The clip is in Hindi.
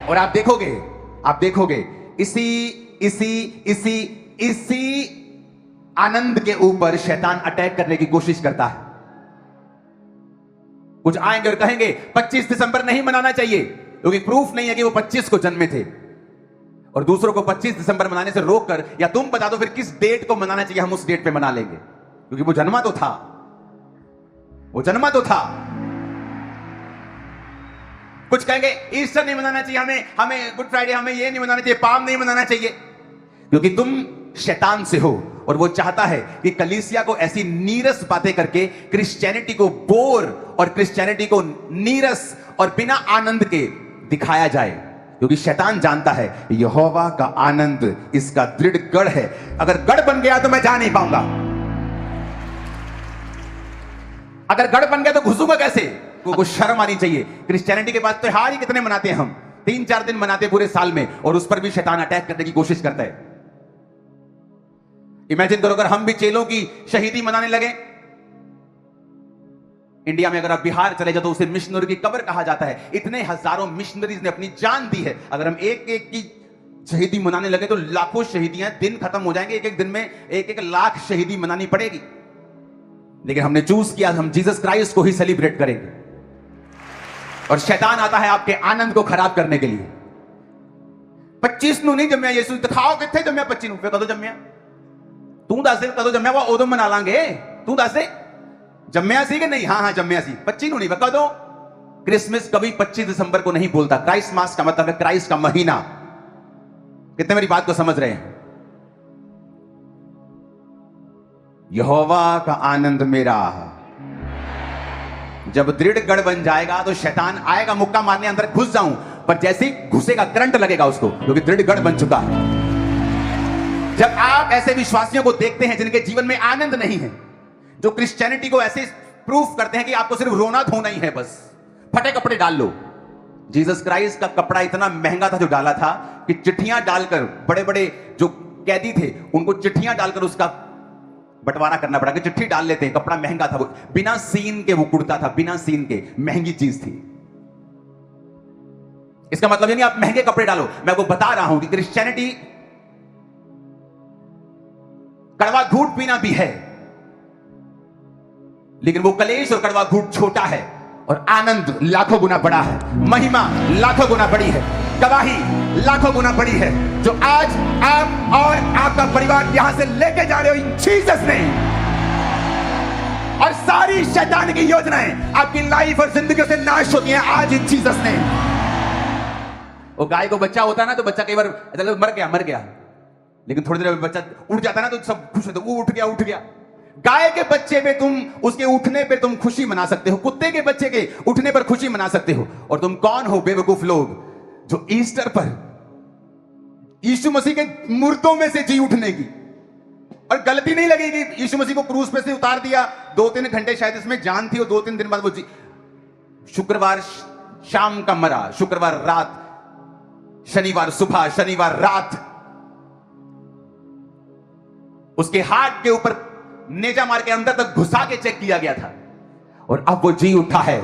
और आप देखोगे इसी इसी इसी इसी आनंद के ऊपर शैतान अटैक करने की कोशिश करता है। कुछ आएंगे और कहेंगे 25 दिसंबर नहीं मनाना चाहिए क्योंकि प्रूफ नहीं है कि वो 25 को जन्मे थे, और दूसरों को 25 दिसंबर मनाने से रोककर, या तुम बता दो फिर किस डेट को मनाना चाहिए, हम उस डेट पे मना लेंगे क्योंकि वो जन्मा तो था, वो जन्मा तो था। कुछ कहेंगे ईस्टर नहीं मनाना चाहिए, हमें गुड फ्राइडे, हमें ये नहीं मनाना चाहिए, पाम नहीं मनाना चाहिए, क्योंकि तुम शैतान से हो और वो चाहता है कि कलीसिया को ऐसी नीरस बातें करके क्रिश्चियनिटी को बोर और क्रिश्चियनिटी को नीरस और बिना आनंद के दिखाया जाए, क्योंकि शैतान जानता है यहोवा का आनंद इसका दृढ़ गढ़ है। अगर गढ़ बन गया तो मैं जा नहीं पाऊंगा, अगर गढ़ बन गया तो घुसूंगा कैसे? को शर्म आनी चाहिए। क्रिश्चियनिटी के पास त्योहार ही कितने मनाते हैं हम, 3-4 दिन मनाते पूरे साल में, और उस पर भी शैतान अटैक करने की कोशिश करता है। इमेजिन करो अगर हम भी चेलों की शहीदी मनाने लगे। इंडिया में अगर आप बिहार चले जाओ तो उसे मिशनरी की कब्र कहा जाता है। इतने हजारों मिशनरीज ने अपनी जान दी है। अगर हम एक एक की शहीदी मनाने लगे तो लाखों शहीदियां, दिन खत्म हो जाएंगे, एक एक दिन में 1-1 लाख शहीदी मनानी पड़ेगी। लेकिन हमने चूज किया हम जीसस क्राइस्ट को ही सेलिब्रेट करेंगे, और शैतान आता है आपके आनंद को खराब करने के लिए। 25 ਨੂੰ नहीं जम्या यीशु, दिखाओ कितने जम्या 25 ਨੂੰ, फिर कदों जम्या तू दस दे, कदों जम्या वो उदों मना लांगे, तू दस दे जम्या सी कि नहीं? हाँ जम्या सी। 25 ਨੂੰ नहीं, कदों? क्रिसमस कभी 25 दिसंबर को नहीं बोलता। क्राइस्ट मास का मतलब है क्राइस्ट का महीना। कितने मेरी बात को समझ रहे हैं? यहोवा का आनंद मेरा जब दृढ़ गढ़ बन जाएगा तो शैतान आएगा मुक्का मारने, अंदर घुस जाऊं, पर जैसे ही घुसेगा करंट लगेगा उसको, क्योंकि दृढ़ गढ़ बन चुका है। जब आप ऐसे विश्वासियों को देखते हैं जिनके जीवन में आनंद नहीं है, जो क्रिश्चियनिटी को ऐसे प्रूफ करते हैं कि आपको सिर्फ रोना धोना ही है, बस फटे कपड़े डाल लो। जीसस क्राइस्ट का कपड़ा इतना महंगा था जो डाला था कि चिट्ठियां डालकर, बड़े बड़े जो कैदी थे उनको चिट्ठियां डालकर उसका बंटवारा करना पड़ा कि चिट्ठी डाल लेते हैं। कपड़ा महंगा था, वो बिना सीन के वो कुर्ता था, बिना सीन के, महंगी चीज थी। इसका मतलब ये नहीं आप महंगे कपड़े डालो, मैं आपको बता रहा हूं कि क्रिश्चियनिटी कड़वा घूंट पीना भी है, लेकिन वो कलेश और कड़वा घूंट छोटा है और आनंद लाखों गुना बड़ा है, महिमा लाखों गुना बड़ी है, गवाही लाखों गुना बड़ी है, जो आज आप और आपका परिवार यहां से लेके जा रहे हो इन जीसस नेम। और सारी शैतान की योजनाएं आपकी लाइफ और जिंदगी से नाश होती हैं आज इन जीसस नेम। वो गाय को बच्चा होता है ना, तो बच्चा कई बार मर गया, लेकिन थोड़ी देर में बच्चा उठ जाता है ना, तो सब खुश होते, वो उठ गया। गाय के बच्चे पे तुम, उसके उठने पे तुम खुशी मना सकते हो, कुत्ते के बच्चे के उठने पर खुशी मना सकते हो। और तुम कौन हो बेवकूफ लोग जो ईस्टर पर यीशु मसीह के मुर्दों में से जी उठने की, और गलती नहीं लगेगी, यीशु मसीह को क्रूस पे से उतार दिया, 2-3 घंटे शायद इसमें जान थी, और 2-3 दिन बाद वो जी, शुक्रवार शाम का मरा, शुक्रवार रात, शनिवार सुबह, शनिवार रात उसके हाथ के ऊपर नेजा मार के अंदर तक घुसा के चेक किया गया था, और अब वो जी उठा है।